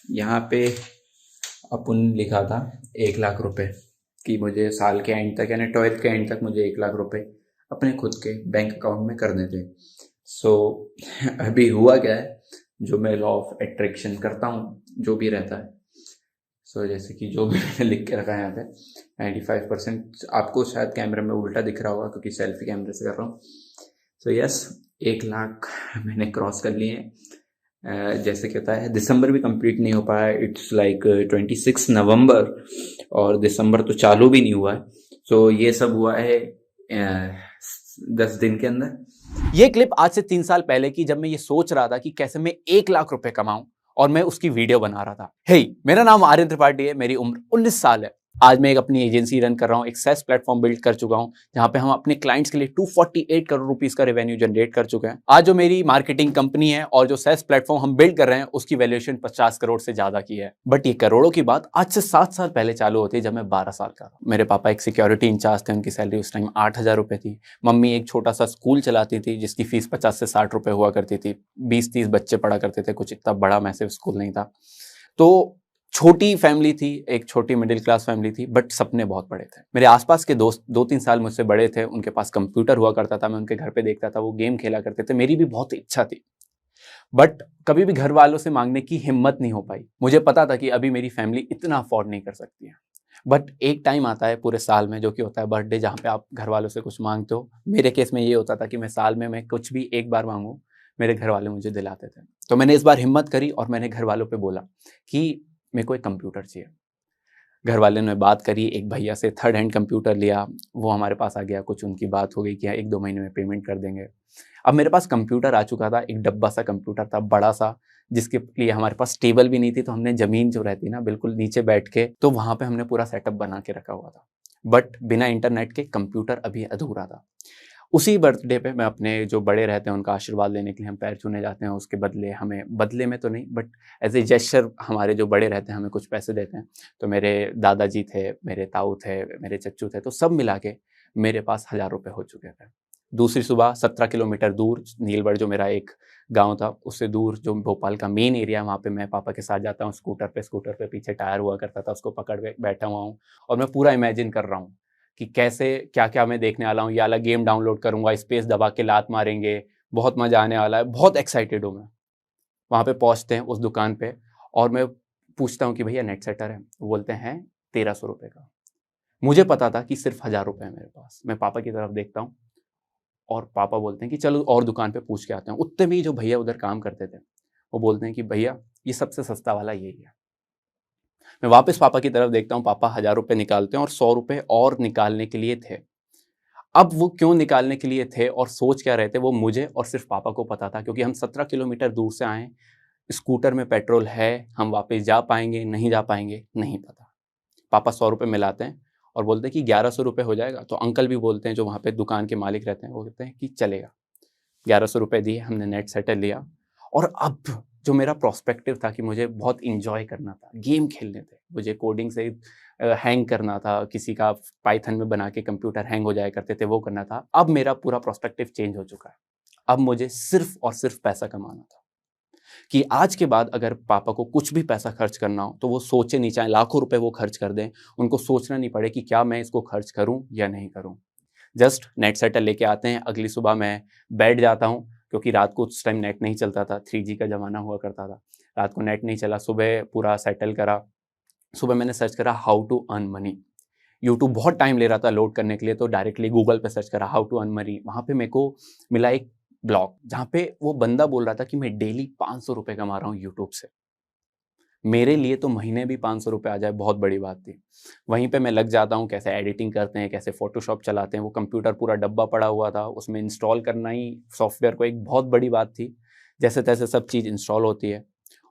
यहाँ पे अपन लिखा था 1 लाख रुपए कि मुझे साल के एंड तक यानी 12th के एंड तक मुझे 1 लाख रुपए अपने खुद के बैंक अकाउंट में करने थे। सो अभी हुआ क्या है, जो मैं लॉ ऑफ अट्रैक्शन करता हूँ जो भी रहता है, सो जैसे कि जो भी मैंने लिख के रखा है यहाँ पे 95%, आपको शायद कैमरे में उल्टा दिख रहा होगा क्योंकि सेल्फी कैमरे से कर रहा हूँ। सो यस, 1 लाख मैंने क्रॉस कर लिए हैं। जैसे कहता है दिसंबर भी कंप्लीट नहीं हो पाया, इट्स लाइक 26 नवंबर और दिसंबर तो चालू भी नहीं हुआ है। सो ये सब हुआ है 10 दिन के अंदर। ये क्लिप आज से 3 साल पहले की, जब मैं ये सोच रहा था कि कैसे मैं 1 लाख रुपए कमाऊं और मैं उसकी वीडियो बना रहा था। हे, मेरा नाम आर्यन त्रिपाठी है, मेरी उम्र 19 साल है। आज मैं एक अपनी एजेंसी रन कर रहा हूँ, एक सेस प्लेटफॉर्म बिल्ड कर चुका हूँ जहां पे हम अपने क्लाइंट्स के लिए 248 करोड़ रुपीस का रेवेन्यू जनरेट कर चुके हैं। आज जो मेरी मार्केटिंग कंपनी है और जो सेस प्लेटफॉर्म हम बिल्ड कर रहे हैं उसकी वैल्यूएशन 50 करोड़ से ज्यादा की है। बट ये करोड़ों की बात आज से 7 साल पहले चालू होती है, जब मैं 12 साल का था। मेरे पापा एक सिक्योरिटी इंचार्ज थे, उनकी सैलरी उस टाइम 8,000 रुपए थी। मम्मी एक छोटा सा स्कूल चलाती थी जिसकी फीस 50 से 60 रुपए हुआ करती थी। 20-30 बच्चे पढ़ा करते थे, कुछ इतना बड़ा मैसिव स्कूल नहीं था। तो छोटी फैमिली थी, एक छोटी मिडिल क्लास फैमिली थी, बट सपने बहुत बड़े थे। मेरे आसपास के दोस्त 2-3 साल मुझसे बड़े थे, उनके पास कंप्यूटर हुआ करता था, मैं उनके घर पे देखता था, वो गेम खेला करते थे। मेरी भी बहुत इच्छा थी, बट कभी भी घर वालों से मांगने की हिम्मत नहीं हो पाई। मुझे पता था कि अभी मेरी फैमिली इतना अफोर्ड नहीं कर सकती है। बट एक टाइम आता है पूरे साल में, जो कि होता है बर्थडे, जहाँ पे आप घर वालों से कुछ मांगते हो। मेरे केस में ये होता था कि मैं साल में मैं कुछ भी एक बार मांगू, मेरे घर वाले मुझे दिलाते थे। तो मैंने इस बार हिम्मत करी और मैंने घर वालों पे बोला कि मेरे को एक कंप्यूटर चाहिए। घर वाले ने बात करी, एक भैया से थर्ड हैंड कंप्यूटर लिया, वो हमारे पास आ गया। कुछ उनकी बात हो गई कि 1-2 महीने में पेमेंट कर देंगे। अब मेरे पास कंप्यूटर आ चुका था, एक डब्बा सा कंप्यूटर था, बड़ा सा, जिसके लिए हमारे पास टेबल भी नहीं थी। तो हमने जमीन जो रहती ना, बिल्कुल नीचे बैठ के, तो वहां पे हमने पूरा सेटअप बना के रखा हुआ था। बट बिना इंटरनेट के कंप्यूटर अभी अधूरा था। उसी बर्थडे पे मैं अपने जो बड़े रहते हैं उनका आशीर्वाद लेने के लिए हम पैर छूने जाते हैं। उसके बदले हमें, बदले में तो नहीं बट एज ए जेस्चर, हमारे जो बड़े रहते हैं हमें कुछ पैसे देते हैं। तो मेरे दादाजी थे, मेरे ताऊ थे, मेरे चच्चू थे, तो सब मिला के मेरे पास 1,000 रुपये हो चुके थे। दूसरी सुबह 17 किलोमीटर दूर नीलबढ़, जो मेरा एक गांव था, उससे दूर जो भोपाल का मेन एरिया, वहाँ पे मैं पापा के साथ जाता हूँ स्कूटर पे पीछे टायर हुआ करता था, उसको पकड़ के बैठा हुआ हूँ। और मैं पूरा इमेजिन कर रहा हूँ कि कैसे क्या क्या मैं देखने वाला हूँ। ये वाला गेम डाउनलोड करूंगा, स्पेस दबा के लात मारेंगे, बहुत मजा आने वाला है, बहुत एक्साइटेड हूँ मैं। वहाँ पे पहुँचते हैं उस दुकान पे और मैं पूछता हूँ कि भैया नेट सेटर है? वो बोलते हैं 1,300 रुपये का। मुझे पता था कि सिर्फ 1,000 रुपये है मेरे पास। मैं पापा की तरफ देखता हूँ और पापा बोलते हैं कि चलो और दुकान पे पूछ के आते हैं। उतने में ही जो भैया उधर काम करते थे वो बोलते हैं कि भैया ये सबसे सस्ता वाला यही है। मैं वापस पापा की तरफ देखता हूँ, पापा 1,000 रुपये निकालते हैं और 100 रुपये और निकालने के लिए थे। अब वो क्यों निकालने के लिए थे और सोच क्या रहे थे, वो मुझे और सिर्फ पापा को पता था, क्योंकि हम 17 किलोमीटर दूर से आए। स्कूटर में पेट्रोल है, हम वापस जा पाएंगे नहीं जा पाएंगे नहीं पता। पापा 100 रुपये मिलाते हैं और बोलते हैं कि 1,100 रुपये हो जाएगा। तो अंकल भी बोलते हैं, जो वहाँ पे दुकान के मालिक रहते हैं, वो कहते हैं कि चलेगा। 1,100 रुपये दिए, हमने नेट सेटर लिया। और अब जो मेरा प्रोस्पेक्टिव था कि मुझे बहुत इंजॉय करना था, गेम खेलने थे, मुझे कोडिंग से हैंग करना था, किसी का पाइथन में बना के कंप्यूटर हैंग हो जाया करते थे वो करना था। अब मेरा पूरा प्रोस्पेक्टिव चेंज हो चुका है। अब मुझे सिर्फ और सिर्फ पैसा कमाना था कि आज के बाद अगर पापा को कुछ भी पैसा खर्च करना हो तो वो सोचे नहीं, चाहे लाखों रुपए वो खर्च कर दें, उनको सोचना नहीं पड़े कि क्या मैं इसको खर्च करूं या नहीं करूं। जस्ट नेट सेटर लेके आते हैं, अगली सुबह मैं बैठ जाता हूँ, क्योंकि रात को उस टाइम नेट नहीं चलता था, 3G का ज़माना हुआ करता था। रात को नेट नहीं चला, सुबह पूरा सेटल करा। सुबह मैंने सर्च करा how to earn money. YouTube बहुत टाइम ले रहा था लोड करने के लिए, तो डायरेक्टली गूगल पे सर्च करा हाउ टू अर्न मनी। वहाँ पे मेरे को मिला एक ब्लॉग जहाँ पे वो बंदा बोल रहा था कि मैं डेली 500 रुपये कमा रहा हूँ यूट्यूब से। मेरे लिए तो महीने भी 500 रुपये आ जाए बहुत बड़ी बात थी। वहीं पे मैं लग जाता हूँ, कैसे एडिटिंग करते हैं, कैसे फोटोशॉप चलाते हैं। वो कंप्यूटर पूरा डब्बा पड़ा हुआ था, उसमें इंस्टॉल करना ही सॉफ्टवेयर को एक बहुत बड़ी बात थी। जैसे तैसे सब चीज़ इंस्टॉल होती है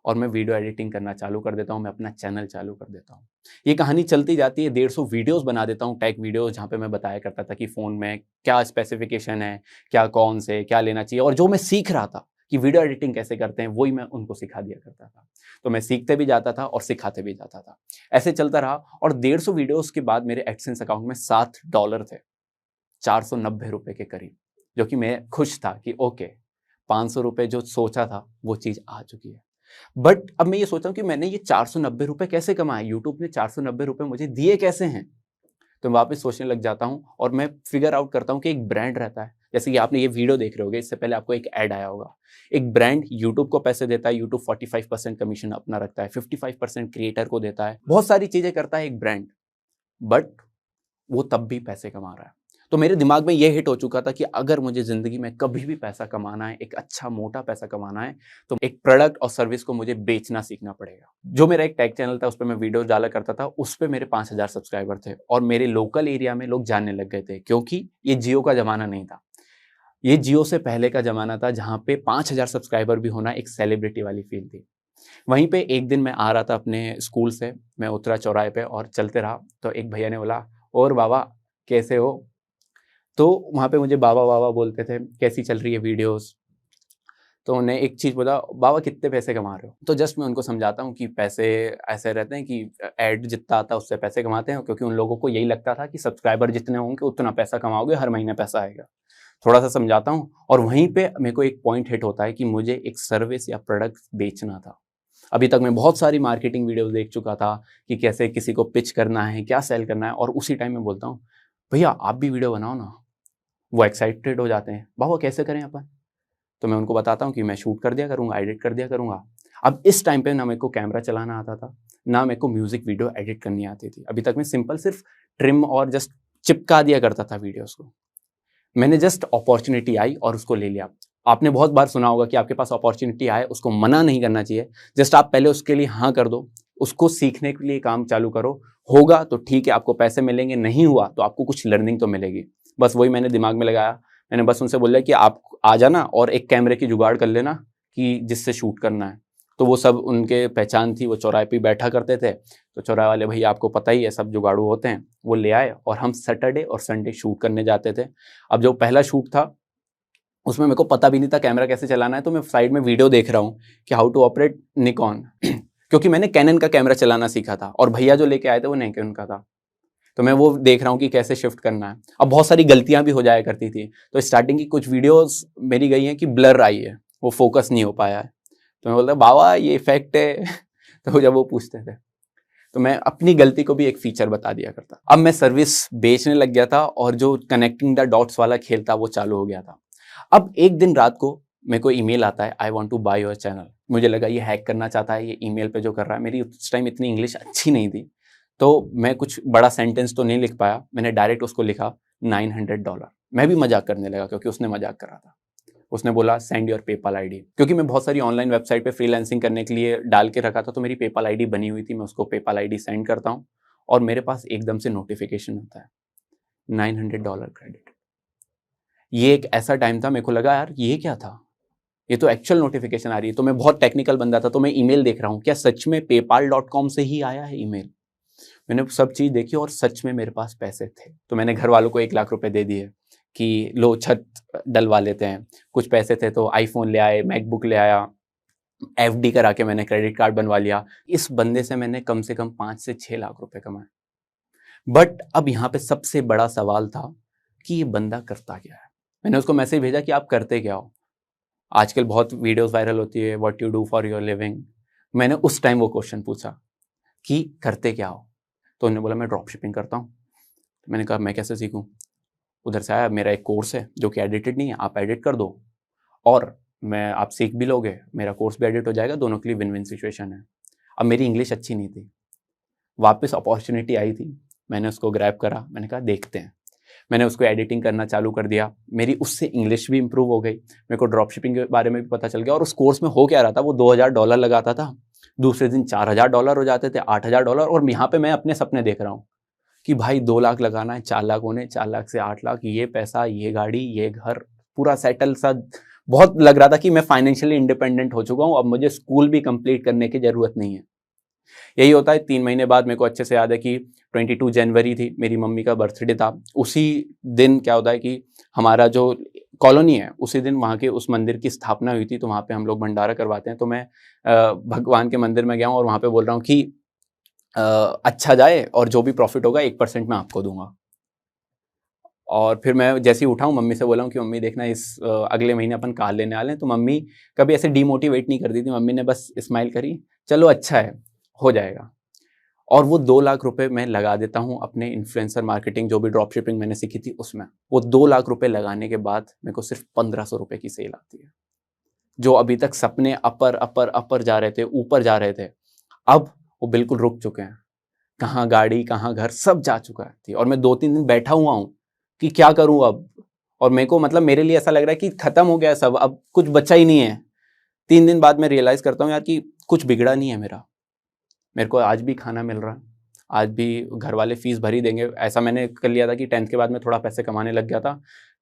और मैं वीडियो एडिटिंग करना चालू कर देता हूँ, मैं अपना चैनल चालू कर देता हूँ। ये कहानी चलती जाती है, 150 वीडियोस बना देता हूँ, टेक वीडियोस, जहाँ पे मैं बताया करता था कि फ़ोन में क्या स्पेसिफिकेशन है, क्या कौन से क्या लेना चाहिए। और जो मैं सीख रहा था कि वीडियो एडिटिंग कैसे करते हैं, वही मैं उनको सिखा दिया करता था। तो मैं सीखते भी जाता था और सिखाते भी जाता था। ऐसे चलता रहा और 150 वीडियोस के बाद मेरे एडसेंस अकाउंट में $7 थे, 490 रुपए के करीब। जो कि मैं खुश था कि ओके, 500 रुपये जो सोचा था वो चीज़ आ चुकी है। बट अब मैं ये सोचता हूँ कि मैंने ये 490 रुपये कैसे कमाए, यूट्यूब ने 490 रुपये मुझे दिए कैसे हैं। तो मैं वापस सोचने लग जाता हूँ और मैं फिगर आउट करता हूँ कि एक ब्रांड रहता है, जैसे कि आपने ये वीडियो देख रहे होगे, इससे पहले आपको एक ऐड आया होगा। एक ब्रांड यूट्यूब को पैसे देता है, यूट्यूब 45% कमीशन अपना रखता है, 55% क्रिएटर को देता है, बहुत सारी चीजें करता है एक ब्रांड, बट वो तब भी पैसे कमा रहा है। तो मेरे दिमाग में ये हिट हो चुका था कि अगर मुझे जिंदगी में कभी भी पैसा कमाना है, एक अच्छा मोटा पैसा कमाना है, तो एक प्रोडक्ट और सर्विस को मुझे बेचना सीखना पड़ेगा। जो मेरा एक टैग चैनल था, उस पर मैं वीडियो डाला करता था, उस पर मेरे 5000 सब्सक्राइबर थे और मेरे लोकल एरिया में लोग जानने लग गए थे, क्योंकि ये जियो का जमाना नहीं था। ये जियो से पहले का जमाना था, जहाँ पे 5000 सब्सक्राइबर भी होना एक सेलिब्रिटी वाली फील थी। वहीं पे एक दिन मैं आ रहा था अपने स्कूल से, मैं उतरा चौराहे पे और चलते रहा, तो एक भैया ने बोला, और बाबा कैसे हो? तो वहाँ पे मुझे बाबा बाबा बोलते थे, कैसी चल रही है वीडियोस? तो उन्हें एक चीज़ बोला, बाबा कितने पैसे कमा रहे हो? तो जस्ट मैं उनको समझाता हूँ कि पैसे ऐसे रहते हैं कि ऐड जितना आता है उससे पैसे कमाते हैं, क्योंकि उन लोगों को यही लगता था कि सब्सक्राइबर जितने होंगे उतना पैसा कमाओगे, हर महीने पैसा आएगा। थोड़ा सा समझाता हूँ और वहीं पे मेरे को एक पॉइंट हिट होता है कि मुझे एक सर्विस या प्रोडक्ट बेचना था। अभी तक मैं बहुत सारी मार्केटिंग वीडियोस देख चुका था कि कैसे किसी को पिच करना है, क्या सेल करना है, और उसी टाइम में बोलता हूँ, भैया आप भी वीडियो बनाओ ना। वो एक्साइटेड हो जाते हैं, बाबा कैसे करें अपन? तो मैं उनको बताता हूँ कि मैं शूट कर दिया करूँगा, एडिट कर दिया करूँगा। अब इस टाइम पे ना मेरे को कैमरा चलाना आता था, ना मेरे को म्यूजिक वीडियो एडिट करनी आती थी। अभी तक मैं सिंपल सिर्फ ट्रिम और जस्ट चिपका दिया करता था वीडियोस को। मैंने जस्ट अपॉर्चुनिटी आई और उसको ले लिया। आपने बहुत बार सुना होगा कि आपके पास अपॉर्चुनिटी आए उसको मना नहीं करना चाहिए, जस्ट आप पहले उसके लिए हाँ कर दो, उसको सीखने के लिए काम चालू करो। होगा तो ठीक है, आपको पैसे मिलेंगे, नहीं हुआ तो आपको कुछ लर्निंग तो मिलेगी। बस वही मैंने दिमाग में लगाया। मैंने बस उनसे बोला कि आप आ जाना और एक कैमरे की जुगाड़ कर लेना कि जिससे शूट करना है। तो वो सब उनके पहचान थी, वो चौराहे पे बैठा करते थे, तो चौराहे वाले भैया आपको पता ही है सब जुगाड़ू होते हैं, वो ले आए और हम सैटरडे और संडे शूट करने जाते थे। अब जो पहला शूट था उसमें मेरे को पता भी नहीं था कैमरा कैसे चलाना है, तो मैं साइड में वीडियो देख रहा हूँ कि हाउ टू ऑपरेट निकॉन क्योंकि मैंने कैनन का कैमरा चलाना सीखा था और भैया जो लेके आए थे वो निकॉन का था। तो मैं वो देख रहा हूँ कि कैसे शिफ्ट करना है। अब बहुत सारी गलतियां भी हो जाया करती थी, तो स्टार्टिंग की कुछ वीडियोस मेरी गई हैं कि ब्लर आई है, वो फोकस नहीं हो पाया है। तो मैं बोलता बाबा ये इफेक्ट है तो जब वो पूछते थे तो मैं अपनी गलती को भी एक फीचर बता दिया करता। अब मैं सर्विस बेचने लग गया था और जो कनेक्टिंग द डॉट्स वाला खेल था वो चालू हो गया था। अब एक दिन रात को मेरे को ईमेल आता है, I want to buy your channel. मुझे लगा ये हैक करना चाहता है, ये ईमेल पे जो कर रहा है। मेरी उस टाइम इतनी इंग्लिश अच्छी नहीं थी, तो मैं कुछ बड़ा सेंटेंस तो नहीं लिख पाया। मैंने डायरेक्ट उसको लिखा $900। मैं भी मजाक करने लगा क्योंकि उसने मजाक कर रहा था। उसने बोला सेंड योर पेपाल आईडी, क्योंकि मैं बहुत सारी ऑनलाइन वेबसाइट पे फ्रीलांसिंग करने के लिए डाल के रखा था, तो मेरी पेपाल आईडी बनी हुई थी। मैं उसको पेपाल आईडी सेंड करता हूँ और मेरे पास एकदम से नोटिफिकेशन आता है $900 क्रेडिट। ये एक ऐसा टाइम था, मेरे को लगा यार ये क्या था, ये तो एक्चुअल नोटिफिकेशन आ रही है। तो मैं बहुत टेक्निकल बंदा था, तो मैं ईमेल देख रहा हूँ, क्या सच में paypal.com से ही आया है ईमेल? मैंने सब चीज़ देखी और सच में मेरे पास पैसे थे। तो मैंने घर वालों को 1 लाख रुपए दे दिए कि लो छत डलवा लेते हैं। कुछ पैसे थे तो आईफोन ले आए, मैकबुक ले आया, एफडी करा के मैंने क्रेडिट कार्ड बनवा लिया। इस बंदे से मैंने कम से कम 5 से 6 लाख रुपए कमाए। बट अब यहाँ पे सबसे बड़ा सवाल था कि ये बंदा करता क्या है। मैंने उसको मैसेज भेजा कि आप करते क्या हो। आजकल बहुत वीडियोस वायरल होती है, what you do for your living. मैंने उस टाइम वो क्वेश्चन पूछा कि करते क्या हो। तो उन्होंने बोला मैं ड्रॉप शिपिंग करता हूँ। तो मैंने कहा मैं कैसे सीखूँ? उधर से आया, मेरा एक कोर्स है जो कि एडिटेड नहीं है, आप एडिट कर दो और मैं आप सीख भी लोगे, मेरा कोर्स भी एडिट हो जाएगा, दोनों के लिए विन विन सिचुएशन है। अब मेरी इंग्लिश अच्छी नहीं थी, वापस अपॉर्चुनिटी आई थी, मैंने उसको ग्रैब करा। मैंने कहा देखते हैं। मैंने उसको एडिटिंग करना चालू कर दिया, मेरी उससे इंग्लिश भी इंप्रूव हो गई, मेरे को ड्रॉप शिपिंग के बारे में भी पता चल गया। और उस कोर्स में हो क्या रहा था, वो $2000 लगाता था, दूसरे दिन $4000 हो जाते थे, $8000। और यहाँ पे मैं अपने सपने देख रहा हूँ कि भाई 2 लाख लगाना है, 4 लाख होने, 4 लाख से 8 लाख, ये पैसा, ये गाड़ी, ये घर, पूरा सेटल सा। बहुत लग रहा था कि मैं फाइनेंशियली इंडिपेंडेंट हो चुका हूँ, अब मुझे स्कूल भी कंप्लीट करने की जरूरत नहीं है। यही होता है। 3 महीने बाद मेरे को अच्छे से याद है कि 22 जनवरी थी, मेरी मम्मी का बर्थडे था। उसी दिन क्या होता है कि हमारा जो कॉलोनी है, उसी दिन वहाँ के उस मंदिर की स्थापना हुई थी, तो वहाँ पे हम लोग भंडारा करवाते हैं। तो मैं भगवान के मंदिर में गया हूँ और वहाँ पे बोल रहा हूँ कि अच्छा जाए और जो भी प्रॉफिट होगा 1% मैं आपको दूंगा। और फिर मैं जैसे ही उठाऊँ मम्मी से बोला हूँ कि मम्मी देखना अगले महीने अपन कार लेने वाले हैं। तो मम्मी कभी ऐसे डीमोटिवेट नहीं करती थी, मम्मी ने बस स्माइल करी, चलो अच्छा है, हो जाएगा। और वो 2 लाख रुपए मैं लगा देता हूँ अपने इन्फ्लुएंसर मार्केटिंग, जो भी ड्रॉप शिपिंग मैंने सीखी थी उसमें। वो 2 लाख रुपए लगाने के बाद मेरे को सिर्फ 1500 रुपए की सेल आती है। जो अभी तक सपने अपर अपर अपर जा रहे थे, ऊपर जा रहे थे, अब वो बिल्कुल रुक चुके हैं। कहाँ गाड़ी, कहाँ घर, सब जा चुका है। और मैं 2-3 दिन बैठा हुआ हूँ कि क्या करूँ अब। और मेरे को मतलब मेरे लिए ऐसा लग रहा है कि खत्म हो गया सब, अब कुछ बचा ही नहीं है। 3 दिन बाद मैं रियलाइज करता हूँ यार कि कुछ बिगड़ा नहीं है मेरा। मेरे को आज भी खाना मिल रहा है, आज भी घर वाले फीस भर ही देंगे। ऐसा मैंने कर लिया था कि 10th के बाद में थोड़ा पैसे कमाने लग गया था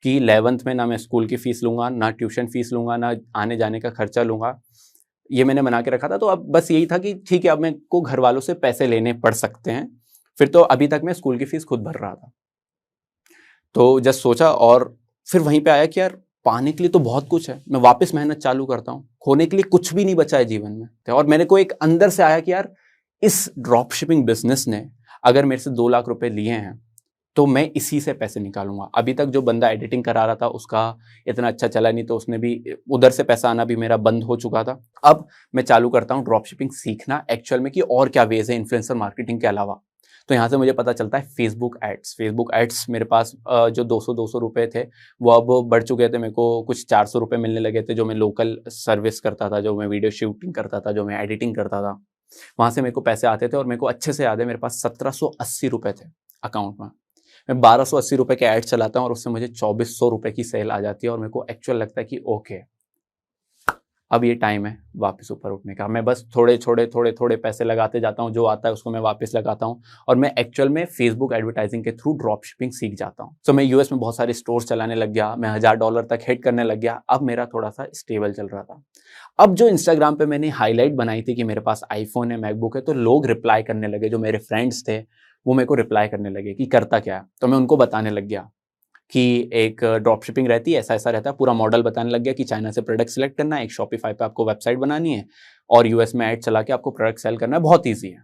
कि 11th में ना मैं स्कूल की फीस लूंगा, ना ट्यूशन फीस लूंगा, ना आने जाने का खर्चा लूंगा। ये मैंने बना के रखा था। तो अब बस यही था कि ठीक है, अब मेरे को घर वालों से पैसे लेने पड़ सकते हैं। फिर तो अभी तक मैं स्कूल की फीस खुद भर रहा था। तो जस्ट सोचा, और फिर वहीं पे आया कि यार पाने के लिए तो बहुत कुछ है। मैं वापस मेहनत चालू करता हूँ, खोने के लिए कुछ भी नहीं बचा है जीवन में। और मेरे को एक अंदर से आया कि यार इस ड्रॉप शिपिंग बिजनेस ने अगर मेरे से 2 लाख रुपए लिए हैं तो मैं इसी से पैसे निकालूंगा। अभी तक जो बंदा एडिटिंग करा रहा था उसका इतना अच्छा चला नहीं, तो उसने भी उधर से पैसा आना भी मेरा बंद हो चुका था। अब मैं चालू करता हूँ ड्रॉप शिपिंग सीखना एक्चुअल में कि और क्या वेज है इन्फ्लुएंसर मार्केटिंग के अलावा। तो यहाँ से मुझे पता चलता है फेसबुक एड्स मेरे पास जो 200 रुपए थे वो अब बढ़ चुके थे। मेरे को कुछ 400 रुपए मिलने लगे थे, जो मैं लोकल सर्विस करता था, जो मैं वीडियो शूटिंग करता था, जो मैं एडिटिंग करता था, वहां से मेरे को पैसे आते थे। और मेरे को अच्छे से याद है, मेरे पास 1780 रुपए थे अकाउंट में। मैं 1280 रुपए के ऐड चलाता हूँ और उससे मुझे 2400 रुपए की सेल आ जाती है। और मेरे को एक्चुअल लगता है कि ओके, अब ये टाइम है वापस ऊपर उठने का। मैं बस थोड़े पैसे लगाते जाता हूँ, जो आता है उसको मैं वापस लगाता हूँ। और मैं एक्चुअल में फेसबुक एडवर्टाइजिंग के थ्रू ड्रॉप शिपिंग सीख जाता हूँ। तो मैं यूएस में बहुत सारे स्टोर्स चलाने लग गया, मैं $1000 तक हिट करने लग गया। अब मेरा थोड़ा सा स्टेबल चल रहा था। अब जो इंस्टाग्राम पे मैंने हाईलाइट बनाई थी कि मेरे पास आईफोन है, मैकबुक है, तो लोग रिप्लाई करने लगे। जो मेरे फ्रेंड्स थे वो मेरे को रिप्लाई करने लगे कि करता क्या है। तो मैं उनको बताने लग गया कि एक ड्रॉप शिपिंग रहती है, ऐसा रहता है। पूरा मॉडल बताने लग गया कि चाइना से प्रोडक्ट सिलेक्ट करना है, एक शॉपिफाई पे आपको वेबसाइट बनानी है और यूएस में ऐड चला के आपको प्रोडक्ट सेल करना है, बहुत ईजी है।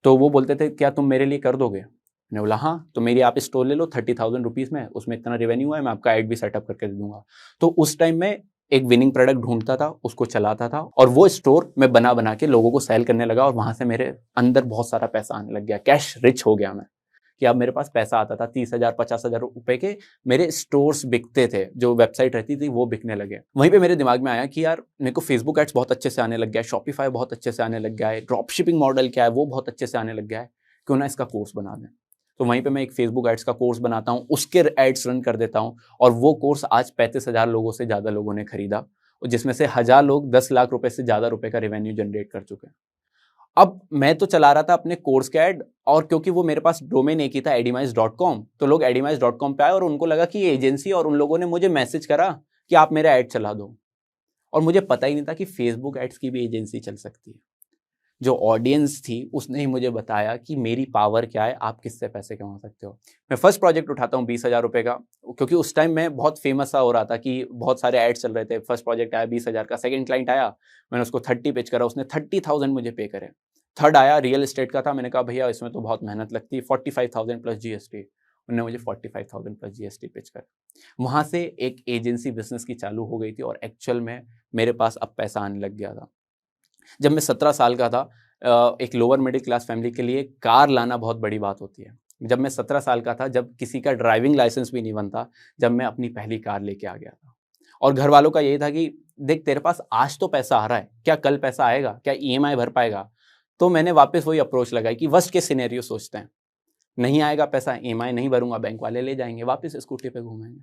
तो वो बोलते थे क्या तुम मेरे लिए कर दोगे? मैंने बोला हाँ, तो मेरी आप स्टोर ले लो 30,000 रुपीज़ में, उसमें इतना रेवेन्यू है, मैं आपका ऐड भी सेटअप करके दे दूंगा। तो उस टाइम में एक विनिंग प्रोडक्ट ढूंढता था, उसको चलाता था और वो स्टोर मैं बना के लोगों को सेल करने लगा। और वहां से मेरे अंदर बहुत सारा पैसा आने लग गया, कैश रिच हो गया मैं। कि अब मेरे पास पैसा आता था 30,000 50,000 रुपए के मेरे स्टोर्स बिकते थे, जो वेबसाइट रहती थी वो बिकने लगे। वहीं पे मेरे दिमाग में आया कि यार मेरे को फेसबुक एड्स बहुत अच्छे से आने लग गया है, शॉपिफाई बहुत अच्छे से आने लग गया है, ड्रॉप शिपिंग मॉडल क्या है वो बहुत अच्छे से आने लग गया है, क्यों ना इसका कोर्स बना दें। तो वहीं पे मैं एक फेसबुक एड्स का कोर्स बनाता हूँ, उसके एड्स रन कर देता हूँ। और वो कोर्स आज 35,000 लोगों से ज़्यादा लोगों ने खरीदा, जिसमें से 1000 लोग 10 लाख रुपए से ज़्यादा रुपए का रेवेन्यू जनरेट कर चुके हैं। अब मैं तो चला रहा था अपने कोर्स का ऐड, और क्योंकि वो मेरे पास डोमेन एक ही था edimize.com, तो लोग edimize.com पे आए और उनको लगा कि ये एजेंसी, और उन लोगों ने मुझे मैसेज करा कि आप मेरा ऐड चला दो। और मुझे पता ही नहीं था कि फेसबुक एड्स की भी एजेंसी चल सकती है। जो ऑडियंस थी उसने ही मुझे बताया कि मेरी पावर क्या है, आप किससे पैसे कमा सकते हो। मैं फर्स्ट प्रोजेक्ट उठाता हूँ 20,000 रुपये का, क्योंकि उस टाइम मैं बहुत फेमस सा हो रहा था कि बहुत सारे एड्स चल रहे थे। फर्स्ट प्रोजेक्ट आया 20,000 का, सेकंड क्लाइंट आया, मैंने उसको 30 पिच करा, उसने 30,000 मुझे पे करे। थर्ड आया रियल एस्टेट का था, मैंने कहा भैया इसमें तो बहुत मेहनत लगती है, 45,000 प्लस जीएसटी। उन्होंने मुझे 45,000 प्लस जीएसटी पिच कर। वहाँ से एक एजेंसी बिजनेस की चालू हो गई थी और एक्चुअल में मेरे पास अब पैसा आने लग गया था। जब मैं 17 साल का था, एक लोअर मिडिल क्लास फैमिली के लिए कार लाना बहुत बड़ी बात होती है। जब मैं 17 साल का था, जब किसी का ड्राइविंग लाइसेंस भी नहीं बनता, जब मैं अपनी पहली कार लेके आ गया था। और घर वालों का यही था कि देख तेरे पास आज तो पैसा आ रहा है, क्या कल पैसा आएगा, क्या ईएमआई भर पाएगा? तो मैंने वापस वही अप्रोच लगाई कि वर्स्ट के सिनेरियो सोचते हैं, नहीं आएगा पैसा, ईएमआई नहीं भरूंगा, बैंक वाले ले जाएंगे, वापस स्कूटी पे घूमेंगे।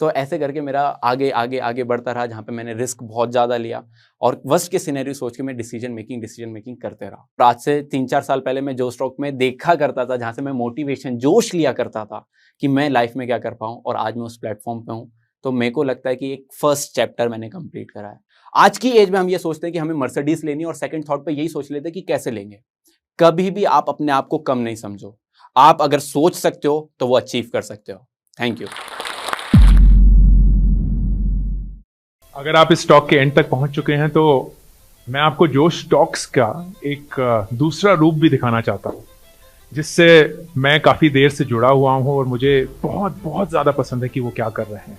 तो ऐसे करके मेरा आगे आगे आगे बढ़ता रहा, जहाँ पे मैंने रिस्क बहुत ज़्यादा लिया और वर्स्ट के सिनेरियो सोच के मैं डिसीजन मेकिंग करते रहा। आज से 3-4 साल पहले मैं जो स्टॉक में देखा करता था, जहाँ से मैं मोटिवेशन जोश लिया करता था कि मैं लाइफ में क्या कर पाऊँ, और आज मैं उस प्लेटफॉर्म पे हूँ। तो मेरे को लगता है कि एक फर्स्ट चैप्टर मैंने कंप्लीट करा है। आज की एज में हम ये सोचते हैं कि हमें मर्सिडीज लेनी है, और सेकंड थॉट पे यही सोच लेते हैं कि कैसे लेंगे। कभी भी आप अपने आप को कम नहीं समझो। आप अगर सोच सकते हो तो वो अचीव कर सकते हो। Thank you. अगर आप इस टॉक के एंड तक पहुंच चुके हैं तो मैं आपको जोश टॉक्स का एक दूसरा रूप भी दिखाना चाहता हूं। जिससे मैं काफ़ी देर से जुड़ा हुआ हूँ और मुझे बहुत बहुत ज़्यादा पसंद है कि वो क्या कर रहे हैं।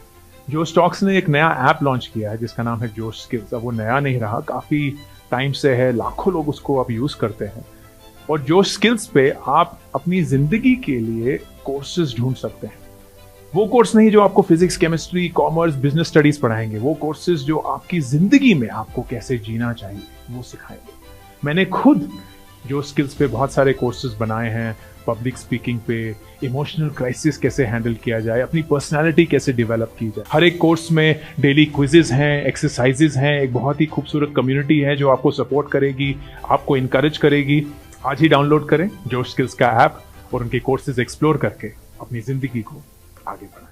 जो स्टॉक्स ने एक नया ऐप लॉन्च किया है जिसका नाम है जोश स्किल्स। अब वो नया नहीं रहा, काफ़ी टाइम से है, लाखों लोग उसको अब यूज़ करते हैं। और जोश स्किल्स पे आप अपनी ज़िंदगी के लिए कोर्सेज ढूंढ सकते हैं। वो कोर्स नहीं जो आपको physics, chemistry, commerce, business studies पढ़ाएंगे, वो कोर्सेज जो आपकी ज़िंदगी में आपको कैसे जीना चाहिए वो सिखाएंगे। मैंने खुद जो स्किल्स पे बहुत सारे कोर्सेज बनाए हैं, पब्लिक स्पीकिंग पे, इमोशनल क्राइसिस कैसे हैंडल किया जाए, अपनी पर्सनालिटी कैसे डेवलप की जाए। हर एक कोर्स में डेली क्विजेज हैं, एक्सरसाइजेज हैं, एक बहुत ही खूबसूरत कम्युनिटी है जो आपको सपोर्ट करेगी, आपको इनकरेज करेगी। आज ही डाउनलोड करें जोश स्किल्स का ऐप और उनके कोर्सेज एक्सप्लोर करके अपनी ज़िंदगी को आगे बढ़ाएं।